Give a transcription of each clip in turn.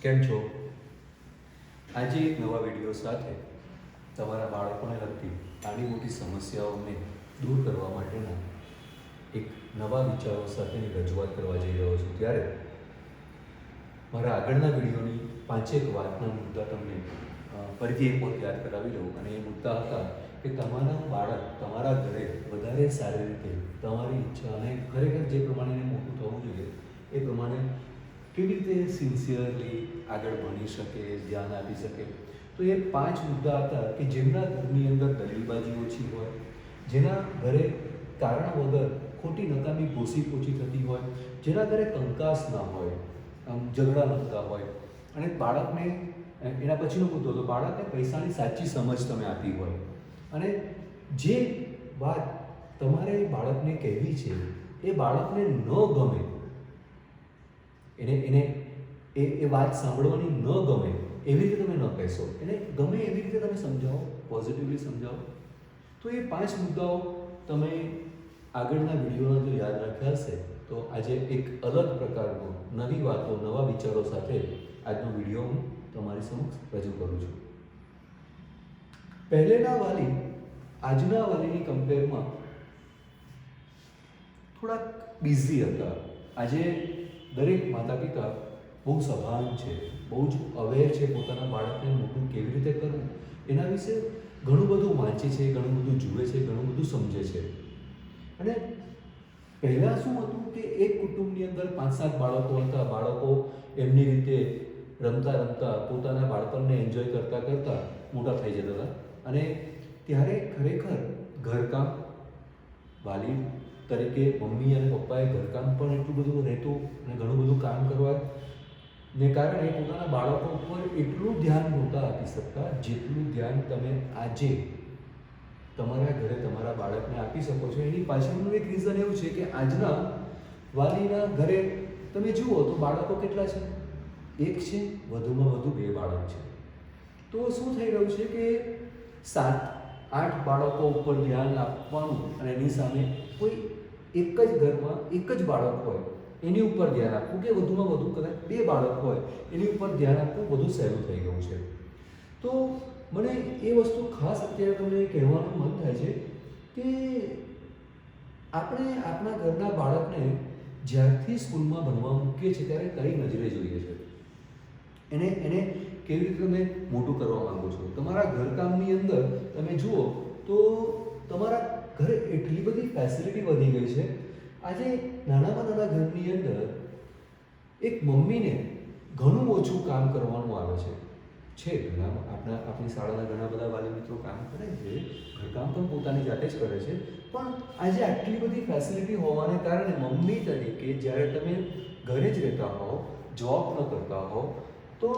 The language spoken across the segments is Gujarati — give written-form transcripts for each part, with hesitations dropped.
કેમ છો? આજે એક નવા વિડીયો સાથે તમારા બાળકોને લગતી નાની મોટી સમસ્યાઓને દૂર કરવા માટેના એક નવા વિચારો સાથેની રજૂઆત કરવા જઈ રહ્યો છું. ત્યારે મારા આગળના વિડીયોની પાંચેક વાતના મુદ્દા તમને ફરીથી એક વખત યાદ કરાવી દઉં. અને એ મુદ્દા હતા કે તમારા બાળક તમારા ઘરે વધારે સારી રીતે તમારી ઈચ્છા અને ખરેખર જે પ્રમાણે મોટું થવું જોઈએ એ પ્રમાણે કેવી રીતે સિન્સિયરલી આગળ ભણી શકે, ધ્યાન આપી શકે. તો એ 5 મુદ્દા હતા કે જેમના ઘરની અંદર દલીલબાજી ઓછી હોય, જેના ઘરે કારણ વગર ખોટી નકામી પોછી થતી હોય, જેના ઘરે કંકાસ ના હોય, ઝઘડા નમતા હોય, અને બાળકને એના પછીનો મુદ્દો તો બાળકને પૈસાની સાચી સમજ તમે આપી હોય, અને જે વાત તમારે બાળકને કહેવી છે એ બાળકને ન ગમે, એને એ વાત સાંભળવાની ન ગમે એવી રીતે તમે ન કહેશો, એને ગમે એવી રીતે તમે સમજાવો, પોઝિટિવલી સમજાવો. તો એ 5 મુદ્દાઓ તમે આગળના વિડીયોમાં જો યાદ રાખ્યા હશે તો આજે એક અલગ પ્રકારનો નવી વાતો, નવા વિચારો સાથે આજનો વિડીયો હું તમારી સમક્ષ રજૂ કરું છું. પહેલેના વાલી આજના વાલીની કમ્પેરમાં થોડાક બિઝી હતા. આજે દરેક માતા પિતા બહુ સભાન છે, બહુ જ અવેર છે પોતાના બાળકને મોટું કેવી રીતે કરવું એના વિશે ઘણું બધું વાંચે છે, ઘણું બધું જુએ છે, ઘણું બધું સમજે છે. અને પહેલાં શું હતું કે એક કુટુંબની અંદર 5-7 બાળકો હતા. બાળકો એમની રીતે રમતા રમતા પોતાના બાળપણને એન્જોય કરતાં કરતાં મોટા થઈ જતા હતા. અને ત્યારે ખરેખર ઘરકામ વાલી તરીકે મમ્મી અને પપ્પાએ ઘરકામ પણ એટલું બધું રહેતું અને ઘણું બધું કામ કરવાને કારણે પોતાના બાળકો ઉપર એટલું ધ્યાન નહોતા આપી શકતા જેટલું ધ્યાન તમે આજે તમારા ઘરે તમારા બાળકને આપી શકો છો. એની પાછળનું એક રીઝન એવું છે કે આજના વાલીના ઘરે તમે જુઓ તો બાળકો કેટલા છે? એક છે, વધુમાં વધુ 2 બાળક છે. તો શું થઈ રહ્યું છે કે 7-8 બાળકો ઉપર ધ્યાન આપવાનું અને એની સામે કોઈ એક જ ઘરમાં એક જ બાળક હોય એની ઉપર ધ્યાન આપવું, કે વધુમાં વધુ કદાચ 2 બાળક હોય એની ઉપર ધ્યાન આપવું વધુ સહેલું થઈ ગયું છે. તો મને એ વસ્તુ ખાસ અત્યારે તમને કહેવાનું મન થાય છે કે આપણે આપણા ઘરના બાળકને જ્યારથી સ્કૂલમાં ભણવા મૂકીએ છીએ ત્યારે કઈ નજરે જોઈએ છે, એને કેવી રીતે તમે મોટું કરવા માંગો છો. તમારા ઘરકામની અંદર તમે જુઓ તો તમારા ઘરે એટલી બધી ફેસિલિટી વધી ગઈ છે. આજે નાનામાં નાના ઘરની અંદર એક મમ્મીને ઘણું ઓછું કામ કરવાનું આવે છે. આપણી શાળાના ઘણા બધા વાલી મિત્રો કામ કરે છે, ઘરકામ પણ પોતાની જાતે જ કરે છે. પણ આજે આટલી બધી ફેસિલિટી હોવાને કારણે મમ્મી તરીકે જ્યારે તમે ઘરે જ રહેતા હો, જોબ ન કરતા હો, તો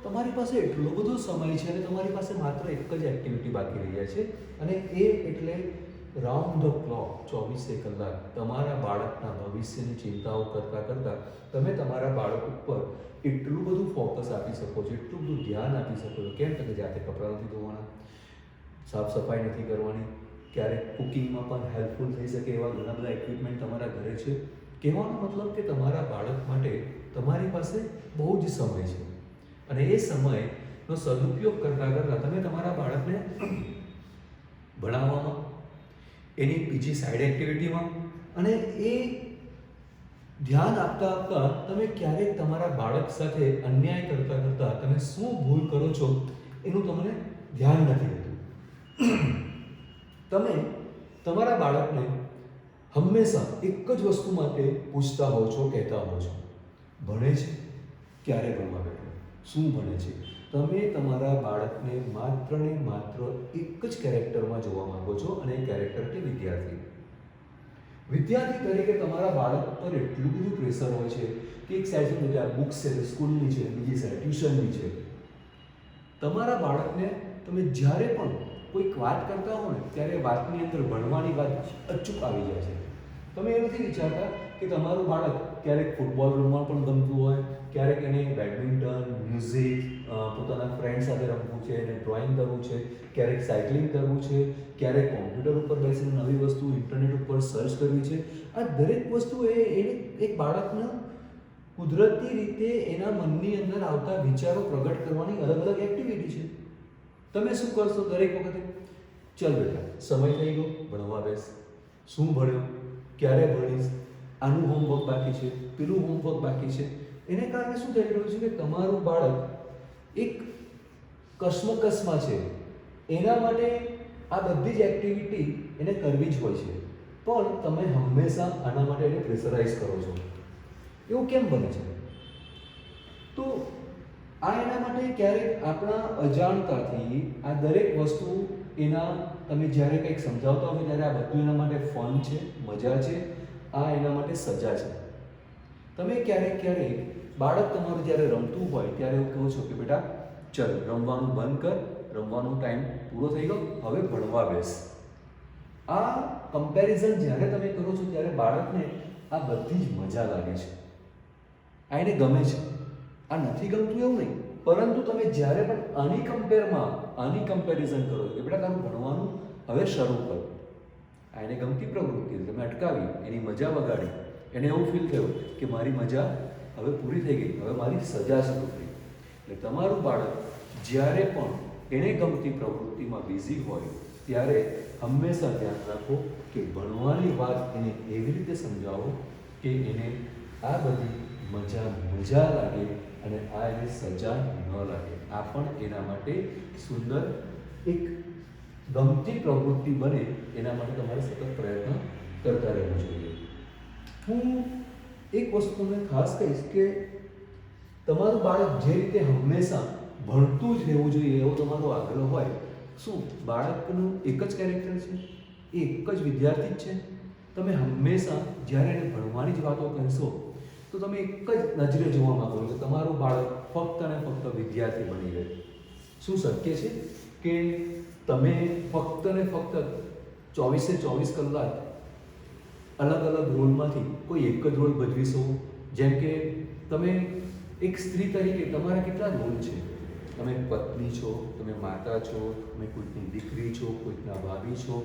તમારી પાસે એટલો બધો સમય છે અને તમારી પાસે માત્ર એક જ એક્ટિવિટી બાકી રહી છે, અને એ એટલે રાઉન્ડ ધ ક્લોક 24 કલાક તમારા બાળકના ભવિષ્યની ચિંતાઓ કરતાં કરતાં તમે તમારા બાળક ઉપર એટલું બધું ફોકસ આપી શકો છો, એટલું બધું ધ્યાન આપી શકો છો. કેમ કે જાતે કપડાં નથી ધોવાના, સાફ સફાઈ નથી કરવાની, ક્યારેક કુકિંગમાં પણ હેલ્પફુલ થઈ શકે એવા ઘણા બધા ઇક્વિપમેન્ટ તમારા ઘરે છે. કહેવાનો મતલબ કે તમારા બાળક માટે તમારી પાસે બહુ જ સમય છે, અને એ સમયનો સદુપયોગ કરતાં કરતાં તમે તમારા બાળકને ભણાવવામાં, એની બીજી સાઈડ એક્ટિવિટીમાં, અને એ ધ્યાન આપતા આપતા તમે ક્યારેક તમારા બાળક સાથે અન્યાય કરતાં કરતાં તમે શું ભૂલ કરો છો એનું તમને ધ્યાન નથી રહેતું. તમે તમારા બાળકને હંમેશા એક જ વસ્તુ માટે પૂછતા હો છો, કહેતા હો છો, ભણે છે? ક્યારે ભણવા બેઠો? શું ભણે છે? તમે તમારા બાળકને માત્ર ને માત્ર એક જ કેરેક્ટરમાં જોવા માંગો છો, અને એ કેરેક્ટર એટલે વિદ્યાર્થી. વિદ્યાર્થી તરીકે તમારા બાળક પર એટલું બધું પ્રેશર હોય છે કે એક સાઈડથી બધી આ બુક્સ છે, સ્કૂલની છે, બીજી સાઈડ ટ્યુશનની છે. તમારા બાળકને તમે જ્યારે પણ કોઈક વાત કરતા હો ને ત્યારે વાતની અંદર ભણવાની વાત અચૂક આવી જાય છે. તમે એ નથી વિચારતા કે તમારું બાળક ક્યારેક ફૂટબોલ રમવા પણ ગમતું હોય, ક્યારેક એને બેડમિન્ટન, મ્યુઝિક, પોતાના ફ્રેન્ડ સાથે રમવું છે, એને ડ્રોઈંગ કરવું છે, ક્યારેક સાયકલિંગ કરવું છે, ક્યારેક કોમ્પ્યુટર ઉપર બેસીને નવી વસ્તુ ઇન્ટરનેટ ઉપર સર્ચ કરવી છે. આ દરેક વસ્તુ એને એક બાળકના કુદરતી રીતે એના મનની અંદર આવતા વિચારો પ્રગટ કરવાની અલગ અલગ એક્ટિવિટી છે. તમે શું કરશો દરેક વખતે? ચલ બેટા, સમય થઈ ગયો, ભણવા બેસ. શું ભણ્યો? ક્યારે ભણીશ? આનું હોમવર્ક બાકી છે, પેલું હોમવર્ક બાકી છે. એને કારણે શું થઈ રહ્યું છે કે તમારું બાળક એક કશ્મકશમાં છે. એના માટે આ બધી જ એક્ટિવિટી એને કરવી જ હોય છે, પણ તમે હંમેશા આના માટે એને પ્રેશરાઇઝ કરો છો. એવું કેમ બને છે? તો આ એના માટે ક્યારેક આપણા અજાણતાથી આ દરેક વસ્તુ એના તમે જ્યારે કંઈક સમજાવતા હોય ત્યારે આ બધું એના માટે ફન છે, મજા છે, આ એના માટે સજા છે. તમે ક્યારેક બાળક તમારું જ્યારે રમતું હોય ત્યારે એવું કહો છો કે બેટા ચલ રમવાનું બંધ કર, રમવાનો ટાઈમ પૂરો થઈ ગયો, હવે ભણવા બેસ. આ કમ્પેરિઝન જ્યારે તમે કરો છો ત્યારે બાળકને આ બધી જ મજા લાગે છે, આ એને ગમે છે. આ નથી ગમતું એવું નહીં, પરંતુ તમે જ્યારે પણ આની કમ્પેરિઝન કરો છો કે બેટા તારું ભણવાનું હવે શરૂ કર, આ એને ગમતી પ્રવૃત્તિ તમે અટકાવી, એની મજા વગાડી, એને એવું ફીલ થયું કે મારી મજા હવે પૂરી થઈ ગઈ, હવે મારી સજા શરૂ થઈ. એટલે તમારું બાળક જ્યારે પણ એને ગમતી પ્રવૃત્તિમાં બિઝી હોય ત્યારે હંમેશા ધ્યાન રાખો કે ભણવાની વાત એને એવી રીતે સમજાવો કે એને આ બધી મજા લાગે અને આ એને સજા ન લાગે. આ પણ એના માટે સુંદર એક ગમતી પ્રવૃત્તિ બને એના માટે તમારે સતત પ્રયત્ન કરતા રહેવું જોઈએ. હું એક વસ્તુને ખાસ કહીશ કે તમારું બાળક જે રીતે હંમેશા ભણતું જ રહેવું જોઈએ એવો તમારો આગ્રહ હોય, શું બાળકનું એક જ કેરેક્ટર છે? એ એક જ વિદ્યાર્થી જ છે? તમે હંમેશા જ્યારે એને ભણવાની જ વાતો કહેશો તો તમે એક જ નજરે જોવા માંગો છો કે તમારું બાળક ફક્ત અને ફક્ત વિદ્યાર્થી બની રહે. શું શક્ય છે કે તમે ફક્ત ને ફક્ત 24/24 કલાક અલગ અલગ રોલમાંથી કોઈ એક જ રોલ ભજવી શકો? જેમ કે તમે એક સ્ત્રી તરીકે તમારા કેટલા રોલ છે? તમે પત્ની છો, તમે માતા છો, તમે કોઈકની દીકરી છો, કોઈકના ભાભી છો,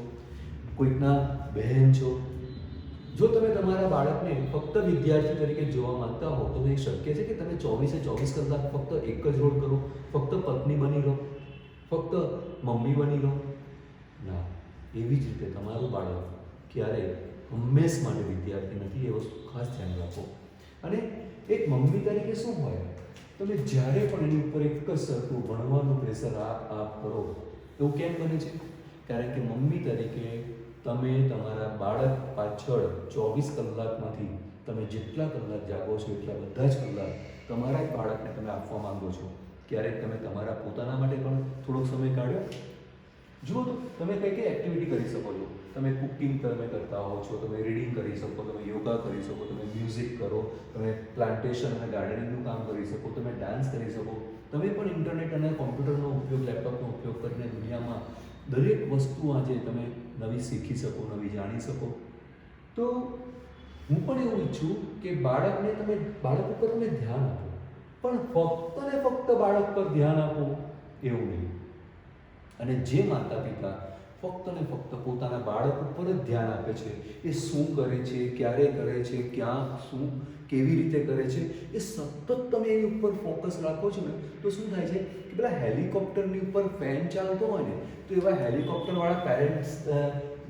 કોઈકના બહેન છો. જો તમે તમારા બાળકને ફક્ત વિદ્યાર્થી તરીકે જોવા માંગતા હો તો એ શક્ય છે કે તમે 24/24 કલાક ફક્ત એક જ રોલ કરો, ફક્ત પત્ની બની રહો, ફક્ત મમ્મી બની રહો? ના, એવી જ રીતે તમારું બાળક ક્યારેય હંમેશ માટે વિદ્યાર્થી નથી, એ વસ્તુ ખાસ ધ્યાન રાખો. અને એક મમ્મી તરીકે શું હોય, તમે જ્યારે પણ એની ઉપર એક જ સરખું ભણવાનું પ્રેશર આપ કરો. એવું કેમ બને છે? કારણ કે મમ્મી તરીકે તમે તમારા બાળક પાછળ 24 કલાકમાંથી તમે જેટલા કલાક જાગો છો એટલા બધા જ કલાક તમારા જ બાળકને તમે આપવા માંગો છો. ક્યારેક તમે તમારા પોતાના માટે પણ થોડોક સમય કાઢ્યો? જુઓ તો તમે કઈ કઈ એક્ટિવિટી કરી શકો છો. તમે કુકિંગ તમે કરતા હો છો, તમે રીડિંગ કરી શકો, તમે યોગા કરી શકો, તમે મ્યુઝિક કરો, તમે પ્લાન્ટેશન અને ગાર્ડનિંગનું કામ કરી શકો, તમે ડાન્સ કરી શકો. તમે પણ ઇન્ટરનેટ અને કોમ્પ્યુટરનો ઉપયોગ, લેપટોપનો ઉપયોગ કરીને દુનિયામાં દરેક વસ્તુ આજે તમે નવી શીખી શકો, નવી જાણી શકો. તો હું પણ એવું ઈચ્છું કે બાળક ઉપર તમે ધ્યાન આપો, પણ ફક્ત ને ફક્ત બાળક પર ધ્યાન આપો એવું નહીં. અને જે માતા પિતા ફક્ત ને ફક્ત પોતાના બાળક ઉપર જ ધ્યાન આપે છે, એ શું કરે છે, ક્યારે કરે છે, ક્યાં શું કેવી રીતે કરે છે, એ સતત તમે એની ઉપર ફોકસ રાખો છો ને તો શું થાય છે કે પેલા હેલિકોપ્ટરની ઉપર ફેન ચાલતો હોય ને તો એવા હેલિકોપ્ટરવાળા પેરેન્ટ્સ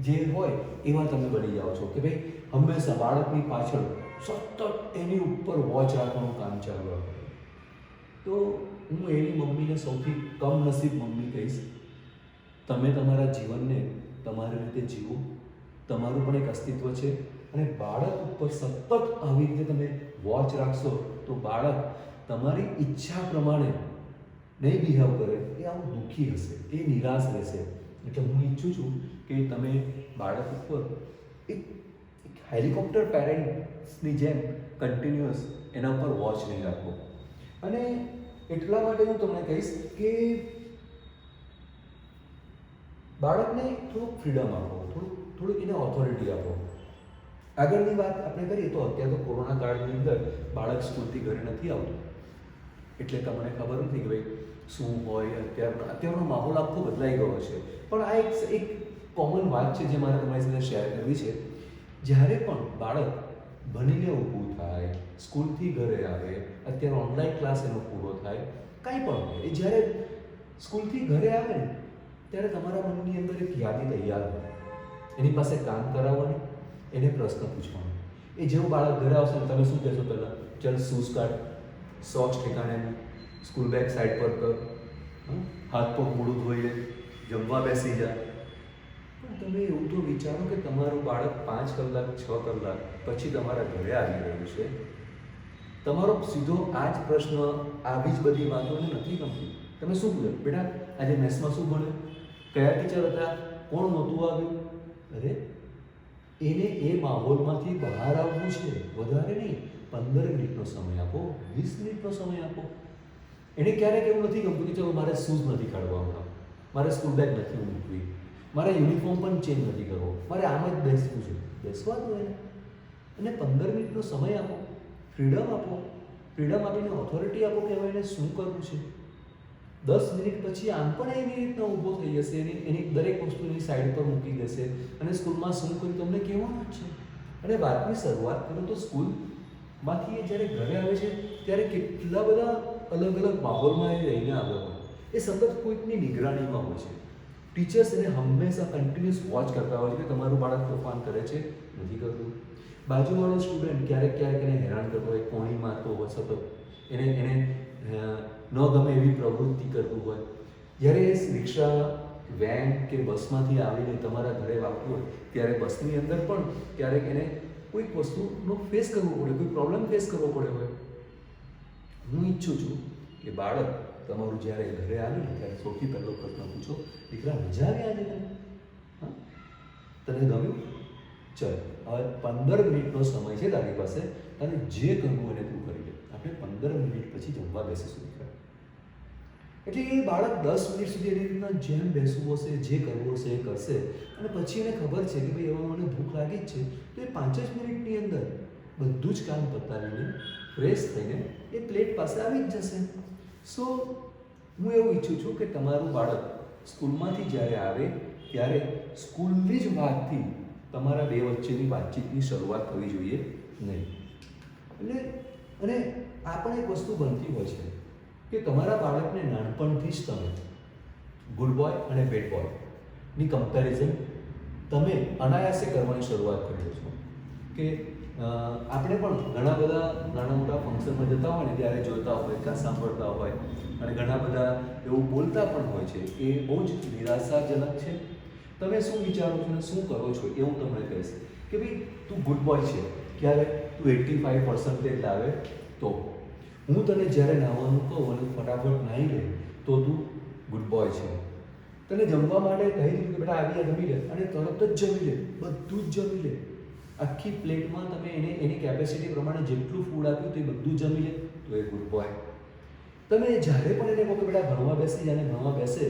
જે હોય એવા તમે બની જાઓ છો કે ભાઈ હંમેશા બાળકની પાછળ સતત એની ઉપર વોચ રાખવાનું કામ ચાલુ રાખો. તો હું એની મમ્મીને સૌથી કમનસીબ મમ્મી કહીશ. તમે તમારા જીવનને તમારી રીતે જીવો, તમારું પણ એક અસ્તિત્વ છે, અને બાળક ઉપર સતત આવી રીતે તમે વોચ રાખશો તો બાળક તમારી ઈચ્છા પ્રમાણે નહીં બિહેવ કરે, એ આવું દુઃખી હશે, એ નિરાશ રહેશે. એટલે હું ઈચ્છું છું કે તમે બાળક ઉપર એક હેલિકોપ્ટર પેરેન્ટ્સની જેમ કન્ટિન્યુઅસ એના ઉપર વોચ નહીં રાખો. અને એટલા માટે હું તમને કહીશ કે બાળકને થોડુંક ફ્રીડમ આપો, થોડુંક એને ઓથોરિટી આપો. આગળની વાત આપણે કરીએ તો અત્યારે તો કોરોના કાળની અંદર બાળક સ્કૂલથી ઘરે નથી આવતું, એટલે તમને ખબર નથી કે ભાઈ શું હોય. અત્યારનો માહોલ આખો બદલાઈ ગયો છે. પણ આ એક કોમન વાત છે જે મારે તમારી સાથે શેર કરવી છે. જ્યારે પણ બાળક ભણીને ઊભું થાય, સ્કૂલથી ઘરે આવે, અત્યારે ઓનલાઈન ક્લાસ એનો પૂરો થાય, કાંઈ પણ હોય, એ જ્યારે સ્કૂલથી ઘરે આવે ને ત્યારે તમારા મનની અંદર એક યાદી તૈયાર હોય, એની પાસે કામ કરાવવાની, એને પ્રશ્ન પૂછવાનો. એ જેવું બાળક ઘરે આવશે ને તમે શું કહેશો પહેલાં? ચાલ શૂઝ કાઢ, સોક્સ ઠેકાણે મૂક, સ્કૂલ બેગ સાઈડ પર કર, હાથ પગ મોઢું ધોઈ લે, જમવા બેસી જા. પણ તમે એવું તો વિચારો કે તમારું બાળક 5 કલાક 6 કલાક પછી તમારા ઘરે આવી રહ્યું છે. તમારો સીધો આ જ પ્રશ્ન આવી જ બધી વાતોને નથી ગમતી. તમે શું પૂછો? બેટા આજે મેથ્સમાં શું ભણ્યું? કયા ટીચર હતા? કોણ નહોતું આવ્યું? અરે એને એ માહોલમાંથી બહાર આવવું છે, વધારે નહીં. 15 મિનિટનો સમય આપો, 20 મિનિટનો સમય આપો. એને ક્યારેક એવું નથી ગમતું કે ચલો મારે શૂઝ નથી કાઢવા હમણાં, મારે સ્કૂલ બેગ નથી મૂકવી, મારે યુનિફોર્મ પણ ચેન્જ નથી કરવો, મારે આમ જ બેસવું છે. બેસવા દો એને 15 મિનિટનો સમય આપો, ફ્રીડમ આપો. ફ્રીડમ આપીને ઓથોરિટી આપો કે હવે એને શું કરવું છે. 10 મિનિટ પછી આમ પણ એવી રીતના ઊભો થઈ જશે, એની દરેક વસ્તુની સાઈડ પર મૂકી દેશે અને સ્કૂલમાં શું કર્યું તમને કહેવાનું જ છે. અને વાતની શરૂઆત કરો તો સ્કૂલમાંથી એ જ્યારે ઘરે આવે છે ત્યારે કેટલા બધા અલગ અલગ માહોલમાં એ રહીને આવ્યો હોય. એ સતત કોઈકની નિગરાનીમાં હોય છે. ટીચર્સ એને હંમેશા કન્ટિન્યુઅસ વોચ કરતા હોય છે કે તમારું બાળક તોફાન કરે છે, નથી કરતું. બાજુવાળો સ્ટુડન્ટ ક્યારેક ક્યારેક એને હેરાન કરતો હોય, કોણી મારતો હોય, સતત એને ન ગમે એવી પ્રવૃત્તિ કરતું હોય. જ્યારે એ રિક્ષા, વેન કે બસમાંથી આવીને તમારા ઘરે વાગતું હોય ત્યારે બસની અંદર પણ ક્યારેક એને કોઈક વસ્તુનો ફેસ કરવો પડે, કોઈ પ્રોબ્લેમ ફેસ કરવો પડે હોય. હું ઈચ્છું છું કે બાળક તમારું જ્યારે ઘરે આવે ને ત્યારે સૌથી પહેલો પ્રશ્ન પૂછો, દીકરા મજા આવી આજે તને? હા, તને ગમ્યું? ચલ હવે 15 મિનિટનો સમય છે તારી પાસે, અને જે કરવું એને તું કરી લે. આપણે 15 મિનિટ પછી જમવા બેસીશું દીકરા. એટલે એ બાળક 10 મિનિટ સુધી એની રીતના જેમ બેસવું હશે, જે કરવું હશે એ કરશે. અને પછી એને ખબર છે કે ભાઈ હવે મને ભૂખ લાગી જ છે, તો એ 5 જ મિનિટની અંદર બધું જ કામ પતાવીને ફ્રેશ થઈને એ પ્લેટ પાસે આવી જ જશે. સો હું એવું ઈચ્છું છું કે તમારું બાળક સ્કૂલમાંથી જ્યારે આવે ત્યારે સ્કૂલની જ વાતથી તમારા બે વચ્ચેની વાતચીતની શરૂઆત થવી જોઈએ નહીં. અને આ પણ એક વસ્તુ બનતી હોય છે કે તમારા બાળકને નાનપણથી જ તમે ગુડ બોય અને બેડ બોયની કમ્પેરિઝન તમે અનાયાસે કરવાની શરૂઆત કરી છો. કે આપણે પણ ઘણા બધા નાના મોટા ફંક્શનમાં જતા હોય ને ત્યારે જોતા હોય, કાં સાંભળતા હોય, અને ઘણા બધા એવું બોલતા પણ હોય છે. એ બહુ જ નિરાશાજનક છે. તમે શું વિચારો છો ને શું કરો છો એ હું તમને કહીશ કે ભાઈ તું ગુડ બોય છે ક્યારે? તું 85% લાવે તો. હું તને જ્યારે નાહવાનું કહું અને ફટાફટ નાહી લે તો તું ગુડ બોય છે. તને જમવા માટે કહી દીધું કે બેટા આવી જમી લે, અને તરત જ જમી લે, બધું જ જમી લે. આખી પ્લેટમાં તમે એની કેપેસિટી પ્રમાણે જેટલું ફૂડ આપ્યું તે બધું જમી લે તો એ ગુડ બોય. તમે જ્યારે પણ એને કહો કે બેટા ભણવા બેસી જાય, અને ભણવા બેસે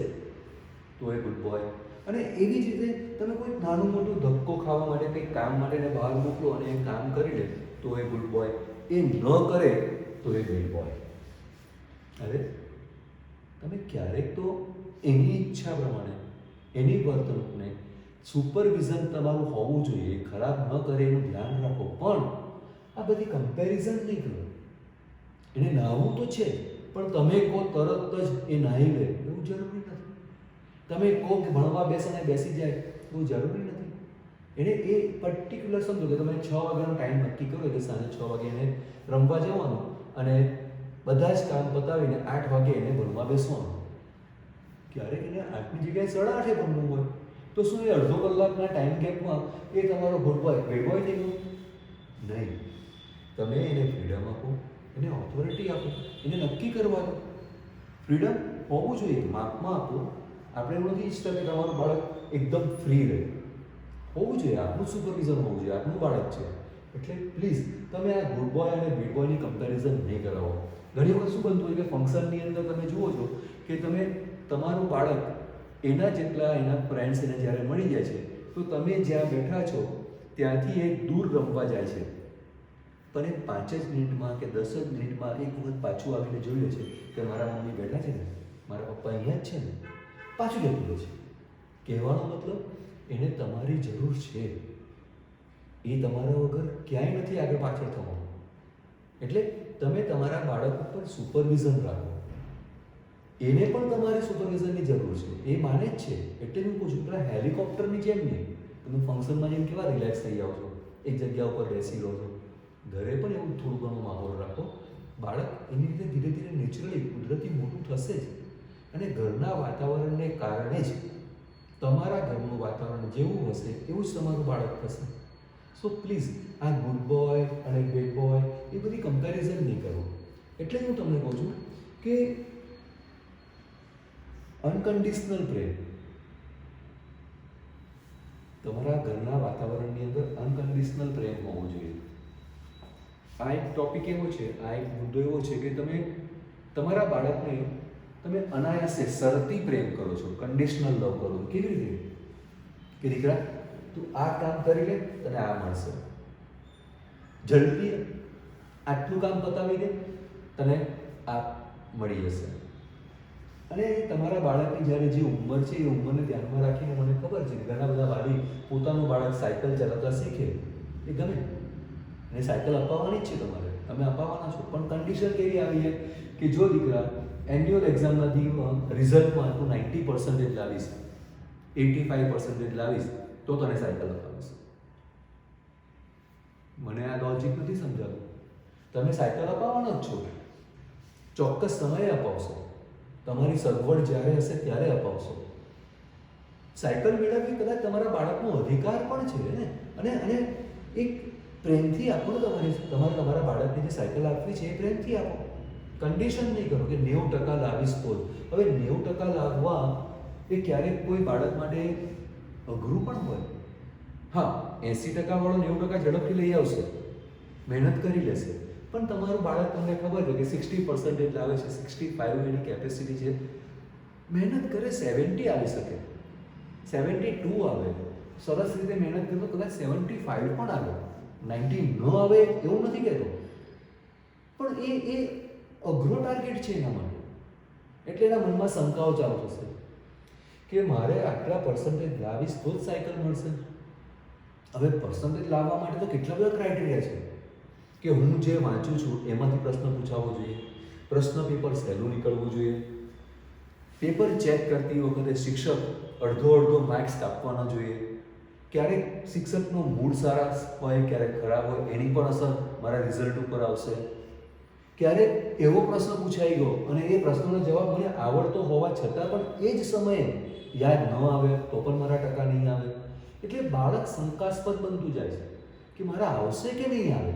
તો એ ગુડ બોય. અને એવી જ રીતે તમે કોઈ નાનું મોટું ધક્કો ખાવા માટે કંઈક કામ માટે એને બહાર મોકલો અને એ કામ કરી લે તો એ ગુડ બોય. એ ન કરે તો એ બેડ બોય. અરે તમે ક્યારેક તો એની ઈચ્છા પ્રમાણે એની વર્તણૂકને સુપરવિઝન તમારું હોવું જોઈએ, ખરાબ ન કરે એનું ધ્યાન રાખો, પણ આ બધી કમ્પેરિઝન નહીં કરો. એને નાહવું તો છે પણ તમે કહો તરત જ એ નાહી લે એવું જરૂરી નથી. તમે કહો કે ભણવા બેસીને બેસી જાય એવું જરૂરી નથી. એને એ પર્ટિક્યુલર સમજો કે તમે 6 વાગ્યાનો ટાઈમ નક્કી કરો કે સાંજે 6 વાગે એને રમવા જવાનું, અને બધા જ કામ પતાવીને 8 વાગે એને ભણવા બેસવાનું. ક્યારેક એને 8ની જગ્યાએ 8:30 ભણવું હોય તો શું એ અડધો કલાકના ટાઈમ ગેપમાં એ તમારો ગુડ બોય બેડ બોય થઈ ગયો? નહીં. તમે એને ફ્રીડમ આપો, એને ઓથોરિટી આપો, એને નક્કી કરવા દો. ફ્રીડમ હોવું જોઈએ, માપમાં આપો. આપણે એવું નથી ઈચ્છતા કે તમારું બાળક એકદમ ફ્રી રહે. હોવું જોઈએ, આપનું સુપરવિઝન હોવું જોઈએ, આપનું બાળક છે. એટલે પ્લીઝ તમે આ ગુડ બોય અને બેડ બોયની કમ્પેરિઝન નહીં કરાવો. ઘણી વખત શું બનતું હોય કે ફંક્શનની અંદર તમે જુઓ છો કે તમે તમારું બાળક એના જેટલા એના ફ્રેન્ડ્સ એને જ્યારે મળી જાય છે તો તમે જ્યાં બેઠા છો ત્યાંથી એ દૂર રમવા જાય છે, પણ એ 5 જ મિનિટમાં કે 10 જ મિનિટમાં એક વખત પાછું આવીને જોઈ લે છે કે મારા મમ્મી બેઠા છે ને, મારા પપ્પા અહીંયા જ છે ને, પાછું જતું રહે છે. કહેવાનો મતલબ એને તમારી જરૂર છે. એ તમારા વગર ક્યાંય નથી આગળ પાછળ થવાનું. એટલે તમે તમારા બાળક ઉપર સુપરવિઝન રાખો. એને પણ તમારે સુપરવિઝનની જરૂર છે, એ માને જ છે. એટલે હું કહું છું, પેલા હેલિકોપ્ટરની જેમ નહીં. તમે ફંક્શનમાં જેમ કેવા રિલેક્સ થઈ જાઓ છો, એક જગ્યા ઉપર બેસી રહો છો. ઘરે પણ એવું થોડું ઘણું માહોલ રાખો. બાળક એની રીતે ધીરે ધીરે નેચરલી કુદરતી મોટું થશે જ. અને ઘરના વાતાવરણને કારણે જ તમારા ઘરનું વાતાવરણ જેવું હશે એવું જ તમારું બાળક થશે. સો પ્લીઝ આ ગુડ બોય અને બેડ બોય એ બધી કમ્પેરિઝન નહીં કરો. એટલે જ હું તમને કહું છું કે અનકન્ડિશનલ પ્રેમ, તમારા ઘરના વાતાવરણની અંદર અનકન્ડિશનલ પ્રેમ હોવો જોઈએ. આ એક ટોપિક એવો છે, આ એક મુદ્દો એવો છે કે તમે તમારા બાળકને તમે અનાયાસે શરતી પ્રેમ કરો છો, કન્ડિશનલ લવ કરો છો. કેવી રીતે? કે દીકરા તું આ કામ કરી લે, તને આ મળશે. ઝડપી આટલું કામ પતાવી દે, તને આ મળી જશે. અને તમારા બાળકની જ્યારે જે ઉંમર છે એ ઉંમરને ધ્યાનમાં રાખીને મને ખબર છે કે ઘણા બધા વાલી પોતાનું બાળક સાયકલ ચલાવતા શીખે એ ગમે, અને સાયકલ અપાવવાની જ છે તમારે, તમે અપાવવાના છો. પણ કન્ડિશન કેવી આવી છે કે જો દીકરા એન્યુઅલ એક્ઝામમાંથી રિઝલ્ટમાં તું 90% લાવીશ, 85% લાવીશ તો તને સાયકલ અપાવીશ. મને આ લોજિક નથી સમજાતું. તમે સાયકલ અપાવવાનો જ છો, ચોક્કસ સમયે અપાવશો, તમારી સગવડ જ્યારે હશે ત્યારે અપાવશો. સાયકલ મેળવવી કદાચ તમારા બાળકનો અધિકાર પણ છે ને. અને એક પ્રેમથી આપો ને. તમારા બાળકને જે સાયકલ આપવી છે એ પ્રેમથી આપો. કન્ડિશન નહીં કરો કે 90% લાવીશ તો જ. હવે 90% લાવવા એ ક્યારેક કોઈ બાળક માટે અઘરું પણ હોય. હા, 80% વાળો 90% ઝડપથી લઈ આવશે, મહેનત કરી લેશે. પણ તમારું બાળક, તમને ખબર છે કે 60% લાવે છે, 65 એની કેપેસિટી છે, મહેનત કરે 70 આવી શકે, 72 આવે, સરસ રીતે મહેનત કરે તો કદાચ 75 પણ આવે, 90 ન આવે એવું નથી કહેતો. પણ એ અઘરો ટાર્ગેટ છે એના માટે. એટલે એના મનમાં શંકાઓ ચાલુ થશે કે મારે આટલા પર્સન્ટેજ લાવીશ તો જ સાયકલ મળશે. હવે પર્સન્ટેજ લાવવા માટે તો કેટલા બધા ક્રાઇટેરિયા છે કે હું જે વાંચું છું એમાંથી પ્રશ્ન પૂછાવવો જોઈએ, પ્રશ્ન પેપર સહેલું નીકળવું જોઈએ, પેપર ચેક કરતી વખતે શિક્ષક અડધો માર્ક્સ કાપવાના જોઈએ. ક્યારેક શિક્ષકનો મૂડ સારા હોય, ક્યારેક ખરાબ હોય, એની પણ અસર મારા રિઝલ્ટ ઉપર આવશે. ક્યારેક એવો પ્રશ્ન પૂછાઈ ગયો અને એ પ્રશ્નનો જવાબ મને આવડતો હોવા છતાં પણ એ જ સમયે યાદ ન આવે તો પણ મારા ટકા નહીં આવે. એટલે બાળક શંકાસ્પદ બનતું જાય છે કે મારા આવશે કે નહીં આવે.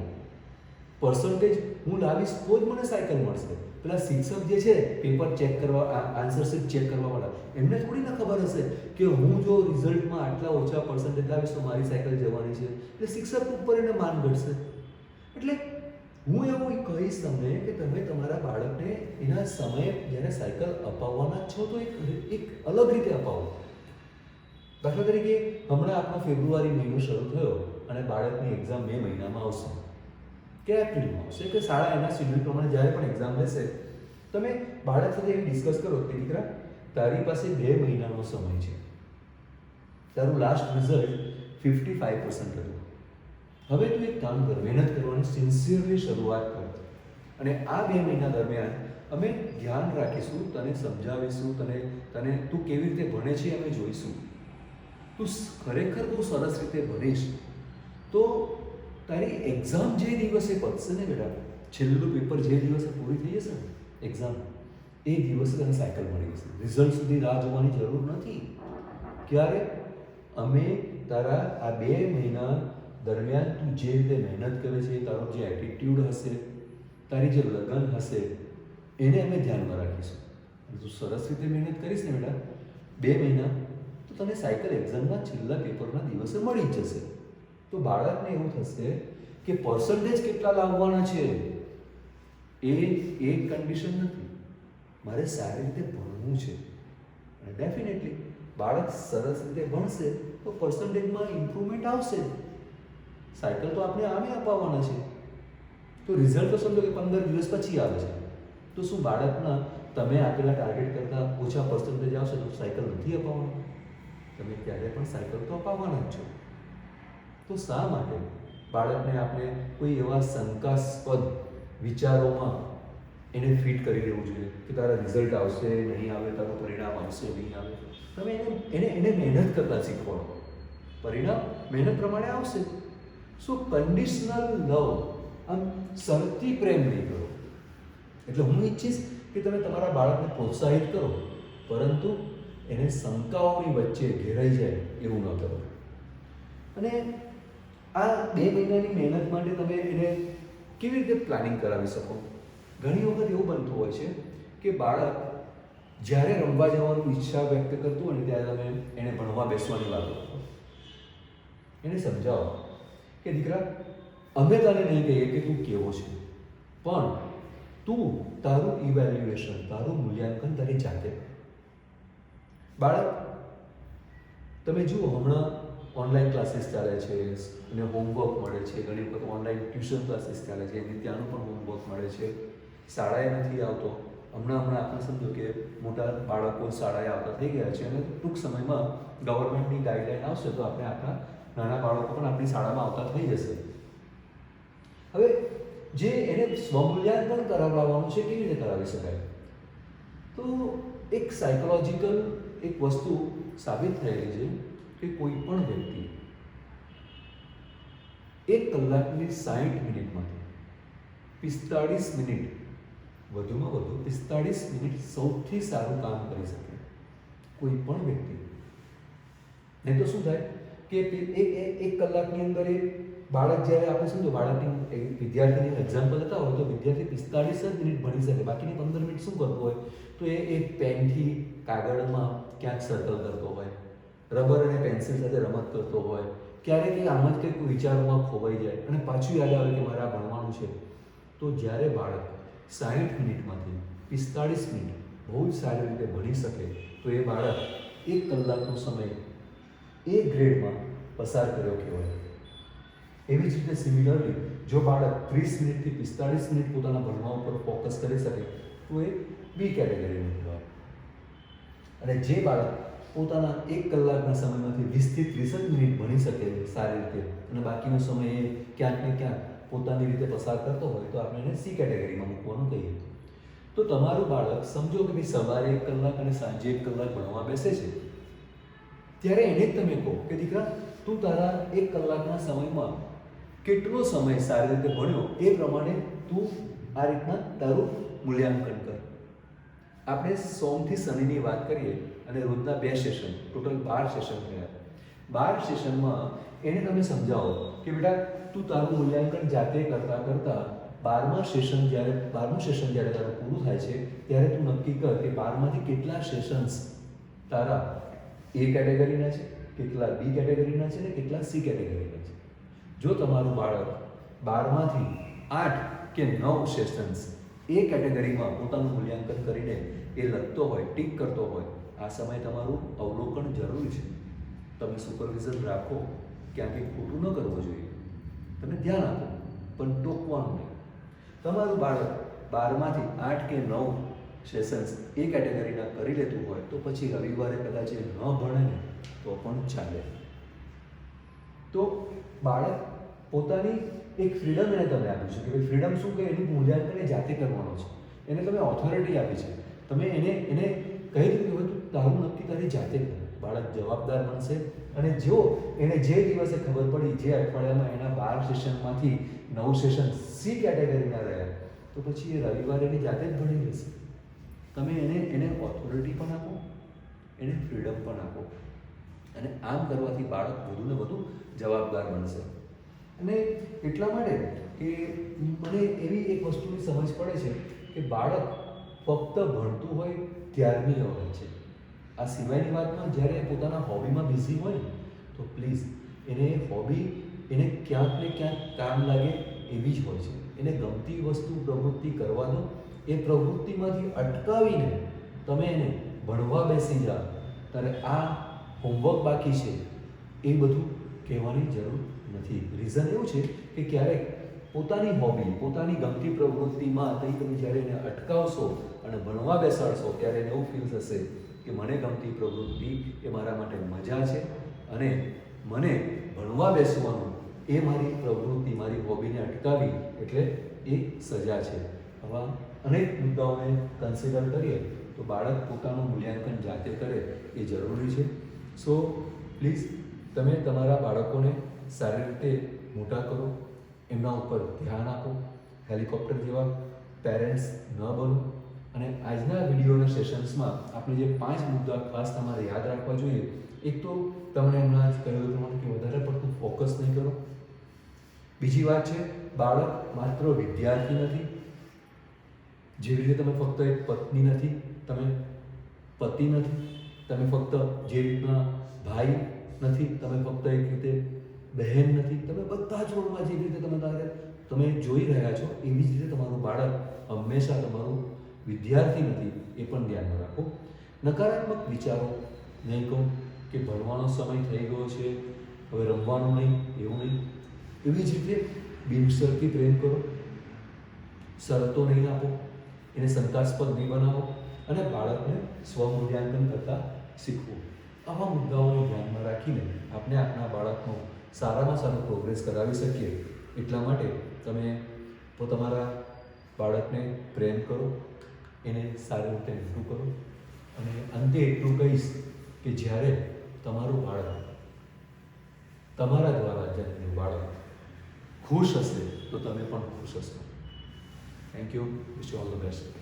પર્સન્ટેજ હું લાવીશ તો જ મને સાયકલ મળશે. પેલા શિક્ષક જે છે પેપર ચેક કરવા, આન્સર શીટ ચેક કરવાવાળા, એમને થોડી ના ખબર હશે કે હું જો રિઝલ્ટમાં આટલા ઓછા પર્સન્ટેજ લાવીશ તો મારી સાયકલ જવાની છે. એટલે શિક્ષક ઉપર એને માન ઘટશે. એટલે હું એવું કહીશ તમને કે તમે તમારા બાળકને એના સમયે જ્યારે સાયકલ અપાવવાના છો તો એક અલગ રીતે અપાવો. દાખલા તરીકે હમણાં આપણો ફેબ્રુઆરી મહિનો શરૂ થયો અને બાળકની એક્ઝામ મે મહિનામાં આવશે કે એપ્રિલમાં આવશે કે શાળા એના શેડ્યુલ પ્રમાણે જ્યારે પણ એક્ઝામ લેશે, તમે બાળક સાથે એવી ડિસ્કસ કરો કે દીકરા તારી પાસે 2 મહિનાનો સમય છે, તારું લાસ્ટ રિઝલ્ટ 55% હતું. હવે તું એક કામ કર, મહેનત કરવાની સિન્સિયરલી શરૂઆત કર અને આ 2 મહિના દરમિયાન અમે ધ્યાન રાખીશું, તને સમજાવીશું, તને તું કેવી રીતે ભણે છે અમે જોઈશું. તું ખરેખર બહુ સરસ રીતે ભણીશ તો તારી એક્ઝામ જે દિવસે પતશે ને બેટા, છેલ્લું પેપર જે દિવસે પૂરી થઈ જશે ને એક્ઝામ, એ દિવસે તને સાયકલ મળી જશે. રિઝલ્ટ સુધી રાહ જોવાની જરૂર નથી. ક્યારે? અમે તારા આ 2 મહિના દરમિયાન તું જે રીતે મહેનત કરે છે, તારો જે એટીટ્યૂડ હશે, તારી જે લગન હશે, એને અમે ધ્યાનમાં રાખીશું. અને તું સરસ રીતે મહેનત કરીશ ને બેટા 2 મહિના, તો તને સાયકલ એક્ઝામના છેલ્લા પેપરના દિવસે મળી જ જશે. તો બાળકને એવું થશે કે પર્સન્ટેજ કેટલા લાવવાના છે એ એક કન્ડિશન નથી, મારે સારી રીતે ભણવું છે. અને ડેફિનેટલી બાળક સરસ રીતે ભણશે તો પર્સન્ટેજમાં ઇમ્પ્રુવમેન્ટ આવશે. સાયકલ તો આપણે આમે અપાવવાના છે. તો રિઝલ્ટ તો સમજો કે 15 દિવસ પછી આવે છે, તો શું બાળકના તમે આપેલા ટાર્ગેટ કરતાં ઓછા પર્સન્ટેજ આવશે તો સાયકલ નથી અપાવવાનું? તમે ત્યારે પણ સાયકલ તો અપાવવાના જ છો. તો શા માટે બાળકને આપણે કોઈ એવા શંકાસ્પદ વિચારોમાં એને ફિટ કરી દેવું જોઈએ કે તારા રિઝલ્ટ આવશે નહીં આવે, તારું પરિણામ આવશે નહીં આવે. તમે એને મહેનત કરતા શીખવાડો, પરિણામ મહેનત પ્રમાણે આવશે. સો કન્ડિશનલ લવ, આમ શરતી પ્રેમ નહીં કરો. એટલે હું ઈચ્છીશ કે તમે તમારા બાળકને પ્રોત્સાહિત કરો, પરંતુ એને શંકાઓની વચ્ચે ઘેરાઈ જાય એવું ન કરો. અને આ 2 મહિનાની મહેનત માટે તમે એને કેવી રીતે પ્લાનિંગ કરાવી શકો? ઘણી વખત એવું બનતું હોય છે કે બાળક જ્યારે રમવા જવાની ઈચ્છા વ્યક્ત કરતું હોય ને ત્યારે તમે એને ભણવા બેસવાની વાતો કરો. એને સમજાવો કે દીકરા, અમે તને નહીં કહીએ કે તું કેવો છે, પણ તું તારું ઇવેલ્યુએશન, તારું મૂલ્યાંકન તારી જાતે કર. બાળક, તમે જુઓ હમણાં ઓનલાઈન ક્લાસીસ ચાલે છે અને હોમવર્ક મળે છે, ઘણી વખત ઓનલાઈન ટ્યુશન ક્લાસીસ ચાલે છે, એને ત્યાંનું પણ હોમવર્ક મળે છે. શાળાએ નથી આવતો, હમણાં આપણે સમજો કે મોટા બાળકો શાળાએ આવતા થઈ ગયા છે અને ટૂંક સમયમાં ગવર્મેન્ટની ગાઈડલાઈન આવશે તો આપણે આપણા નાના બાળકો પણ આપણી શાળામાં આવતા થઈ જશે. હવે જે એને સ્વમૂલ્યાંકન કરાવવાનું છે, કેવી રીતે કરાવી શકાય? તો એક સાયકોલોજીકલ એક વસ્તુ સાબિત થયેલી છે કે કોઈ પણ વ્યક્તિ 1 કલાકની 60 મિનિટમાંથી 45 મિનિટ, વધુમાં વધુ 45 મિનિટ સૌથી સારું કામ કરી શકે કોઈ પણ વ્યક્તિ. નહીં તો શું થાય કે એક કલાકની અંદર એ બાળક, જ્યારે આપણે સમજો બાળકની વિદ્યાર્થીની એક્ઝામ્પલ લેતા હોય તો વિદ્યાર્થી 45 જ મિનિટ ભણી શકે, બાકીની 15 મિનિટ શું કરતો હોય? તો એ પેનથી કાગળમાં ક્યાંક સર્કલ કરતો હોય, રબર અને પેન્સિલ સાથે રમત કરતો હોય, ક્યારેક આમ જ કંઈક વિચારોમાં ખોવાઈ જાય અને પાછું યાદ આવે કે મારે આ ભણવાનું છે. તો જ્યારે બાળક 60 મિનિટમાંથી 45 મિનિટ બહુ જ સારી રીતે ભણી શકે તો એ બાળક 1 કલાકનો સમય એ ગ્રેડમાં પસાર કર્યો કહેવાય. એવી જ રીતે સિમિલરલી જો બાળક 30 મિનિટથી 45 મિનિટ પોતાના ભણવા ઉપર ફોકસ કરી શકે તો એ બી કેટેગરીનું કહેવાય. અને જે બાળક પોતાના 1 કલાકના સમયમાંથી 20 થી 30 મિનિટ ભણી શકે સારી રીતે અને બાકીનો સમય એ ક્યાંક ને ક્યાંક પોતાની રીતે પસાર કરતો હોય તો આપણે એને સી કેટેગરીમાં મૂકવાનું કહીએ. તો તમારું બાળક સમજો કે ભાઈ સવારે 1 કલાક અને સાંજે 1 કલાક ભણવા બેસે છે, ત્યારે એને જ તમે કહો કે દીકરા, તું તારા 1 કલાકના સમયમાં કેટલો સમય સારી રીતે ભણ્યો એ પ્રમાણે તું આ રીતના તારું મૂલ્યાંકન કર. આપણે સોમથી શનિની વાત કરીએ અને રોજના 2 સેશન, ટોટલ 12 સેશન થયા. 12 સેશનમાં એને તમે સમજાવો કે બેટા, તું તારું મૂલ્યાંકન જાતે કરતાં કરતાં 12મા સેશન જ્યારે તારું પૂરું થાય છે ત્યારે તું નક્કી કર કે 12માંથી કેટલા સેશન્સ તારા એ કેટેગરીના છે, કેટલા બી કેટેગરીના છે ને કેટલા સી કેટેગરીના છે. જો તમારું બાળક 12માંથી 8 કે 9 સેશન્સ એ કેટેગરીમાં પોતાનું મૂલ્યાંકન કરીને એ લખતો હોય, ટીક કરતો હોય, આ સમયે તમારું અવલોકન જરૂરી છે. તમે સુપરવિઝન રાખો, ક્યાંક કંઈક ખોટું ન કરવું જોઈએ, તમે ધ્યાન આપો પણ ટોકવાનું નહીં. તમારું બાળક 12માંથી 8 કે 9 સેશન્સ એ કેટેગરીના કરી લેતું હોય તો પછી રવિવારે કદાચ એ ન ભણે ને તો પણ ચાલે. તો બાળક પોતાની એક ફ્રીડમ એને તમે આપી છે કે ભાઈ ફ્રીડમ શું કે એનું મૂલ્યાંકન એ જાતે કરવાનો છે. એને તમે ઓથોરિટી આપી છે, તમે એને કહી દીધું કે તું તારું નક્કી તારી જાતે કર. બાળક જવાબદાર બનશે અને જો એને જે દિવસે ખબર પડી, જે અઠવાડિયામાં એના 12 સેશનમાંથી 9 સેશન સી કેટેગરીના રહ્યા તો પછી એ રવિવારે એની જાતે જ ભણી લેશે. તમે એને ઓથોરિટી પણ આપો, એને ફ્રીડમ પણ આપો અને આમ કરવાથી બાળક વધુને વધુ જવાબદાર બનશે. અને એટલા માટે કે મને એવી એક વસ્તુની સમજ પડે છે કે બાળક ફક્ત ભણતું હોય ત્યારની હોય છે. આ સિવાયની વાતમાં જ્યારે પોતાના હોબીમાં બિઝી હોય ને તો પ્લીઝ એને હોબી એને ક્યાંક ને ક્યાંક કામ લાગે એવી જ હોય છે. એને ગમતી વસ્તુ પ્રવૃત્તિ કરવા દો. એ પ્રવૃત્તિમાંથી અટકાવીને તમે એને ભણવા બેસી જાઓ ત્યારે આ હોમવર્ક બાકી છે એ બધું કહેવાની જરૂર નથી. રીઝન એવું છે કે ક્યારેક પોતાની હોબી, પોતાની ગમતી પ્રવૃત્તિમાં તમે જ્યારે એને અટકાવશો અને ભણવા બેસાડશો ત્યારે એને એવું ફીલ થશે કે મને ગમતી પ્રવૃત્તિ એ મારા માટે મજા છે અને મને ભણવા બેસવાનું એ એ મારી પ્રવૃત્તિ, મારી હોબીને અટકાવી એટલે એ સજા છે. આવા અનેક મુદ્દાઓને કન્સિડર કરીએ તો બાળક પોતાનું મૂલ્યાંકન જાતે કરે એ જરૂરી છે. સો પ્લીઝ તમે તમારા બાળકોને સારી રીતે મોટા કરો, એમના ઉપર ધ્યાન આપો, હેલિકોપ્ટર જેવા પેરેન્ટ્સ ન બનો. અને આજના વિડીયોના સેશન્સમાં આપણે જે 5 મુદ્દા ખાસ તમારે યાદ રાખવા જોઈએ. એક તો તમને હમણાં જ કહ્યું પ્રમાણે કે વધારે પડતું ફોકસ નહીં કરો. બીજી વાત છે, બાળક માત્ર વિદ્યાર્થી નથી. જેવી રીતે તમે ફક્ત એક પત્ની નથી, તમે પતિ નથી, તમે ફક્ત જે રીતના ભાઈ નથી, તમે ફક્ત એક રીતે બહેન નથી, તમે બધા જ રોલમાં જે રીતે તમે જોઈ રહ્યા છો એવી જ રીતે તમારું બાળક હંમેશા તમારું વિદ્યાર્થી નથી, એ પણ ધ્યાનમાં રાખો. નકારાત્મક વિચારો નહીં કહો કે ભણવાનો સમય થઈ ગયો છે, હવે રમવાનું નહીં, એવું નહીં. એવી જ રીતે બિનશરતી પ્રેમ કરો, શરતો નહીં આપો, એને શંકાસ્પદ નહીં બનાવો અને બાળકને સ્વમૂલ્યાંકન કરતાં શીખવું. આવા મુદ્દાઓને ધ્યાનમાં રાખીને આપણે આપણા બાળકનો સારામાં સારો પ્રોગ્રેસ કરાવી શકીએ. એટલા માટે તમે તમારા બાળકને પ્રેમ કરો, એને સારી રીતે મોટું કરો. અને અંતે એટલું કહીશ કે જ્યારે તમારું બાળક, તમારા દ્વારા જન્મેલું બાળક ખુશ હશે તો તમે પણ ખુશ હશો. Thank you. Wish you all the best.